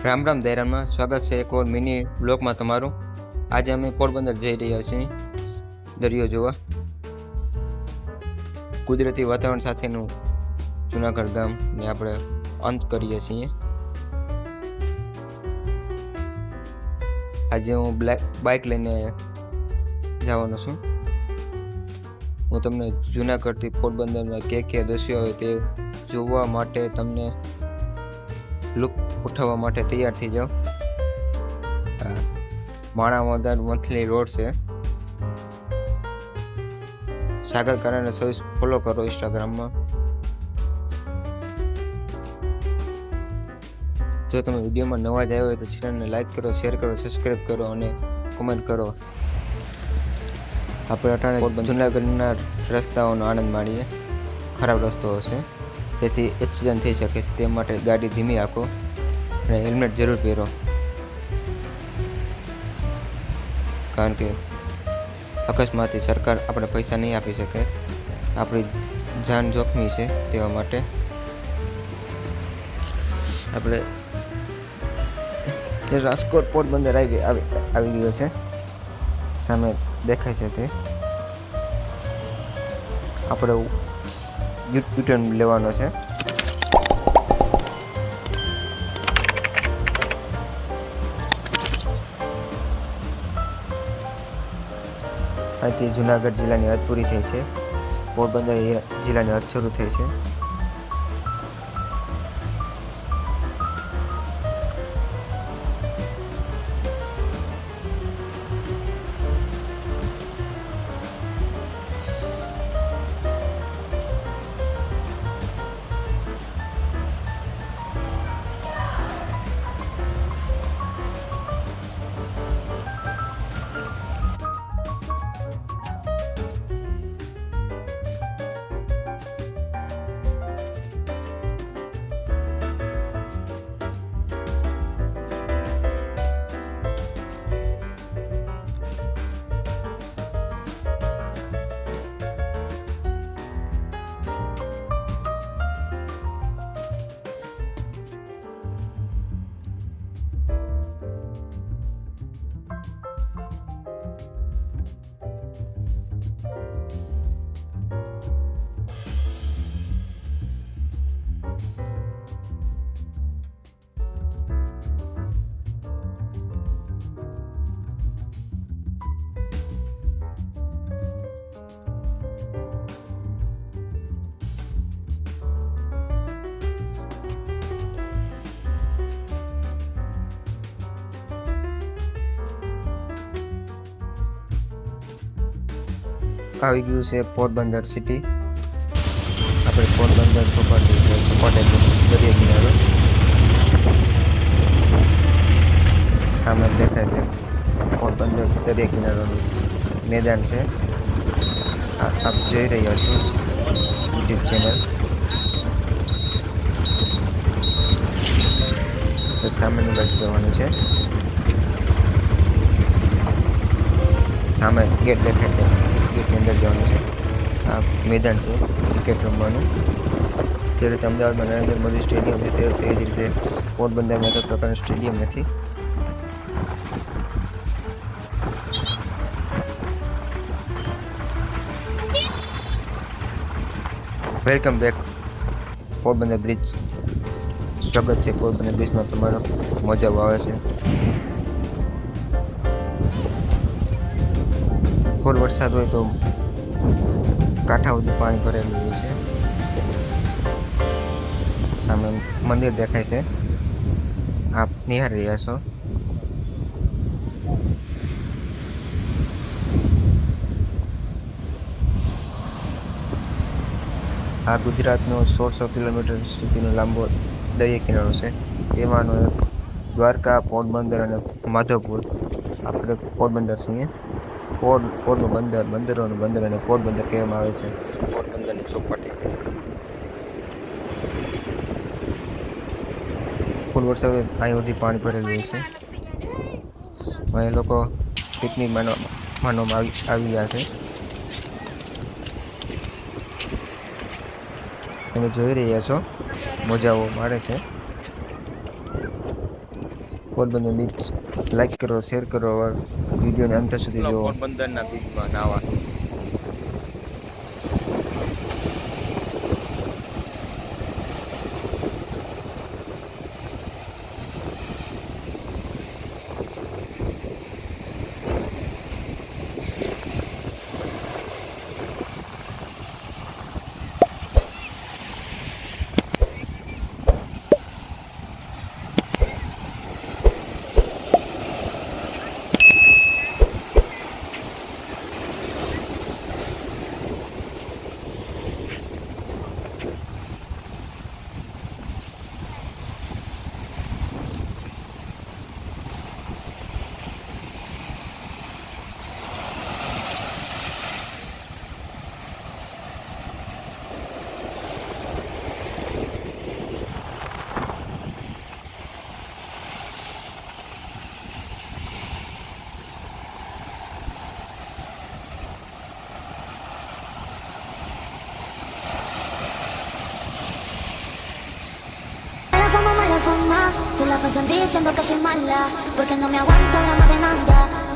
રામ રામ દૈરાનમાં સ્વાગત છે એક ઓર મિની બ્લોગમાં તમારું। આજે અમે પોરબંદર જઈ રહ્યા છીએ દરિયો જોવા। કુદરતી વાતાવરણ સાથેનું જૂનાગઢ ગામને આપણે અંત કરીએ છીએ। આજે હું બાઇક લઈને જવાનો છું। હું તમને જૂનાગઢથી પોરબંદરમાં કે દ્રશ્યો હોય તે જોવા માટે તમને લુક ઉઠાવવા માટે તૈયાર થઈ જાઓ। માણાવદર મંથલી રોડ છે। સાગર કારાને સર્વિસ ફોલો કરો ઇન્સ્ટાગ્રામમાં। જો તમે વિડીયોમાં નવા જ આવ્યા હોય તો ચેનલને લાઈક કરો, શેર કરો, સબસ્ક્રાઈબ કરો અને કોમેન્ટ કરો। આપણે અટાણે જૂનાગઢના રસ્તાઓનો આનંદ માણીએ। ખરાબ રસ્તો હશે તેથી એક્સિડન્ટ થઈ શકે છે, તે માટે ગાડી ધીમી હાંકો અને હેલ્મેટ જરૂર પહેરો, કારણ કે અકસ્માતથી સરકાર આપણે પૈસા નહીં આપી શકે। આપણી જાન જોખમી છે, તેવા માટે આપણે રાજકોટ પોરબંદર આવી ગયો છે। સામે દેખાય છે તે આપણે યુટર્ન લેવાનો છે। અહીંથી જૂનાગઢ જિલ્લાની હદ પૂરી થઈ છે, પોરબંદર જિલ્લાની હદ શરૂ થઈ છે। આવી ગયું છે પોરબંદર સિટી। આપણે પોરબંદર સપાટે દરિયા કિનારો સામે દેખાય છે। પોરબંદર દરિયા કિનારોનું મેદાન છે। આપ જોઈ રહ્યા છો યુટ્યુબ ચેનલ। સામેની બાજુ જવાનું છે। સામે ગેટ દેખાય છે, ગેટની અંદર જવાનું છે। આ મેદાન છે ક્રિકેટ રમવાનું। જે રીતે અમદાવાદમાં નરેન્દ્ર મોદી સ્ટેડિયમ છે તે જ રીતે પોરબંદરમાં કોઈ પ્રકારનું સ્ટેડિયમ નથી। Welcome back Porbandar bridge. સ્વાગત છે પોરબંદર બ્રિજમાં તમારો। મજા આવે છે। ફૂલ વરસાદ હોય તો કાંઠા સુધી પાણી ભરેલું હોય છે। સામે મંદિર દેખાય છે, આપ નિહાળી રહ્યા છો। આ ગુજરાતનો 1600 કિલોમીટર સુધીનો લાંબો દરિયા કિનારો છે। તેમાંનો દ્વારકા, પોરબંદર અને માધવપુર। આપણે પોરબંદર છીએ। પોરનું બંદર, બંદરોનું બંદર અને પોરબંદર કહેવામાં આવે છે। પોરબંદરની ચોપાટી છે। ફૂલ વરસાદ અહીં સુધી પાણી ભરેલું હોય છે। અહીં લોકો પિકનિક માનવામાં આવી ગયા છે। તમે જોઈ રહ્યા છો મોજાઓ મારે છે। પોરબંદર બીચ લાઈક કરો, શેર કરો, વિડીયોને અંત સુધી જુઓ. પોરબંદરના બીચમાં નાવાનું. Mala fama, se la pasan diciendo que soy mala, porque no me aguanto gramo de nada.